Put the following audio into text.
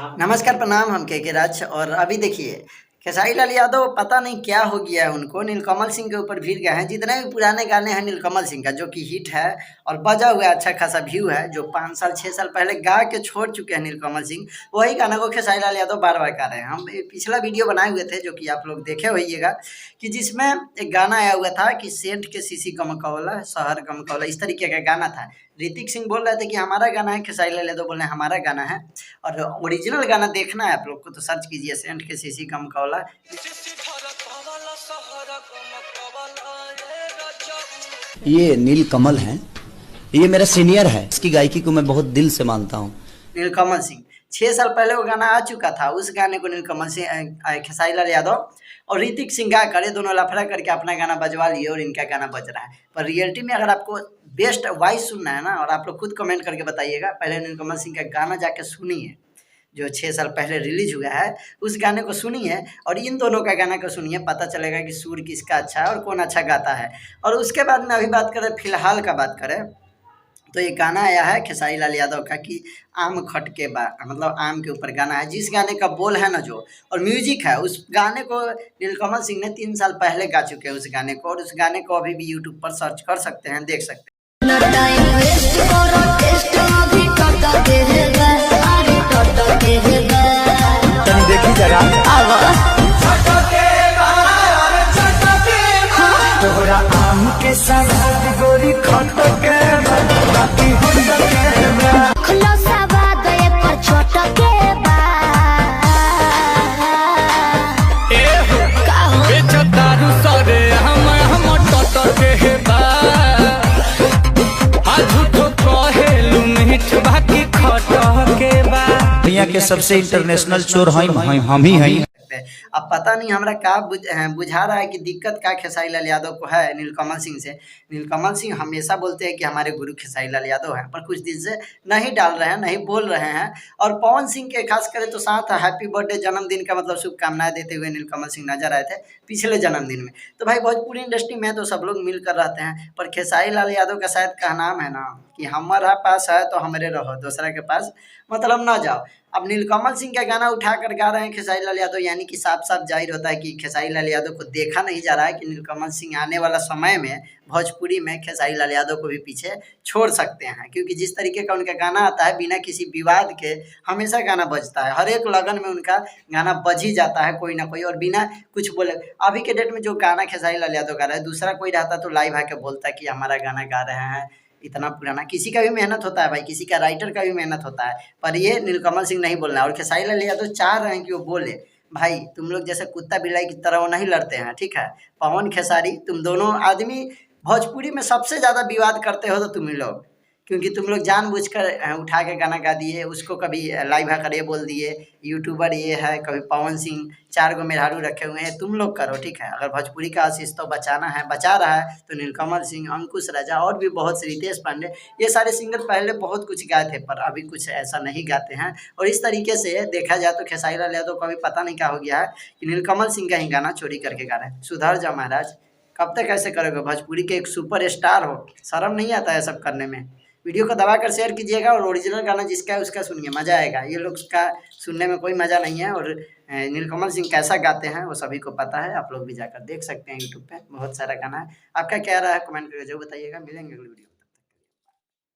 नमस्कार, प्रणाम। हम के राज। और अभी देखिए, खेसारी लाल यादव पता नहीं क्या हो गया है उनको, नीलकमल सिंह के ऊपर भीड़ गए हैं। जितने भी पुराने गाने हैं नीलकमल सिंह का, जो कि हिट है और बजा हुआ है, अच्छा खासा व्यू है, जो 5 साल 6 साल पहले गा के छोड़ चुके हैं नीलकमल सिंह, वही गाना को खेसारी लाल यादव बार बार गा रहे हैं। हम पिछला वीडियो बनाए हुए थे, जो कि आप लोग देखे होइएगा, कि जिसमें एक गाना आया हुआ था कि सेंट के सीसी गमकौला, शहर गमकौला, इस तरीके का गाना था। ऋतिक सिंह बोल रहे थे कि हमारा गाना है, खेसारी लाल यादव बोल रहे हैं हमारा गाना है। और ओरिजिनल गाना देखना है आप लोग को तो सर्च कीजिए, सेंट के सीसी गमकौला। ये नीलकमल हैं, ये मेरा सीनियर है, इसकी गायकी को मैं बहुत दिल से मानता हूँ। नीलकमल सिंह 6 साल पहले वो गाना आ चुका था। उस गाने को नीलकमल सिंह, खेसारी लाल यादव और ऋतिक सिंह गा कर दोनों लफड़ा करके अपना गाना बजवा लिए और इनका गाना बज रहा है। पर रियलिटी में अगर आपको बेस्ट वॉइस सुनना है ना, और आप लोग खुद कमेंट करके बताइएगा, पहले नीलकमल सिंह का गाना जाके सुनिए जो 6 साल पहले रिलीज हुआ है, उस गाने को सुनिए और इन दोनों का गाना को सुनिए, पता चलेगा कि सुर किसका अच्छा है और कौन अच्छा गाता है। और उसके बाद में अभी बात करें, फिलहाल का बात करें, तो ये गाना आया है खेसारी लाल यादव का कि आम खटके बा, मतलब आम के ऊपर गाना है। जिस गाने का बोल है ना जो, और म्यूजिक है, उस गाने को नीलकमल सिंह ने 3 साल पहले गा चुके हैं उस गाने को। और उस गाने को अभी भी यूट्यूब पर सर्च कर सकते हैं, देख सकते हैं। देखी जरा तोहरा आम के साथ गोरी खटके बाकी खुला सवाद एक पर छोटके बा ए हो बेचो दारू सरे हम टटके बा आ झूठो कहेलु मीठ बाकी खटके बा। दुनिया के सबसे इंटरनेशनल चोर हम ही हैं। अब पता नहीं हमरा का बुझा रहा है कि दिक्कत का खेसारी लाल यादव को है नीलकमल सिंह से। नीलकमल सिंह हमेशा बोलते हैं कि हमारे गुरु खेसारी लाल यादव हैं, पर कुछ दिन से नहीं डाल रहे हैं, नहीं बोल रहे हैं। और पवन सिंह के खास करें तो साथ हैप्पी बर्थडे, जन्मदिन का मतलब शुभकामनाएं देते हुए नीलकमल सिंह नजर आए थे पिछले जन्मदिन में। तो भाई भोजपुरी इंडस्ट्री में तो सब लोग मिलकर रहते हैं, पर खेसारी लाल यादव का शायद का नाम है ना कि हमारा पास है तो हमारे रहो, दूसरा के पास मतलब ना जाओ। अब नीलकमल सिंह का गाना उठा कर गा रहे हैं खेसारी लाल यादव, यानी कि साफ साफ जाहिर होता है कि खेसारी लाल यादव को देखा नहीं जा रहा है कि नीलकमल सिंह आने वाला समय में भोजपुरी में खेसारी लाल यादव को भी पीछे छोड़ सकते हैं। क्योंकि जिस तरीके का उनका गाना आता है, बिना किसी विवाद के हमेशा गाना बजता है, हर एक लगन में उनका गाना बज ही जाता है कोई ना कोई, और बिना कुछ बोले। अभी के डेट में जो गाना खेसारी लाल यादव गा रहा है, दूसरा कोई रहता तो लाइव आके बोलता कि हमारा गाना गा रहे हैं। इतना पुराना किसी का भी मेहनत होता है भाई, किसी का राइटर का भी मेहनत होता है, पर ये नीलकमल सिंह नहीं बोलना है। और खेसारी लाल यादव चाह रहे हैं कि वो बोले। भाई तुम लोग जैसे कुत्ता बिलाई की तरह वो नहीं लड़ते हैं, ठीक है। पवन खेसारी, तुम दोनों आदमी भोजपुरी में सबसे ज़्यादा विवाद करते हो तो तुम ही लोग, क्योंकि तुम लोग जानबूझकर उठा के गाना गा दिए, उसको कभी लाइव आकर ये बोल दिए यूट्यूबर ये है, कभी पवन सिंह, 4 गो मेहरारू रखे हुए हैं, तुम लोग करो, ठीक है। अगर भोजपुरी का आशीष तो बचाना है, बचा रहा है, तो नीलकमल सिंह, अंकुश राजा और भी बहुत से, रितेश पांडे, ये सारे सिंगर पहले बहुत कुछ गाए थे, पर अभी कुछ ऐसा नहीं गाते हैं। और इस तरीके से देखा जाए तो खेसारी लाल यादव को अभी पता नहीं क्या हो गया है कि नीलकमल सिंह का ही गाना चोरी करके गा रहे हैं। सुधर जा महाराज, कब तक ऐसे करोगे? भोजपुरी के एक सुपर स्टार हो, शर्म नहीं आता है सब करने में। वीडियो को दबा कर शेयर कीजिएगा और ओरिजिनल गाना जिसका है उसका सुनिए, मज़ा आएगा। ये लोग का सुनने में कोई मज़ा नहीं है। और नीलकमल सिंह कैसा गाते हैं वो सभी को पता है, आप लोग भी जाकर देख सकते हैं यूट्यूब पे, बहुत सारा गाना है। आपका क्या रहा है कमेंट करके जो बताइएगा। मिलेंगे अगली वीडियो।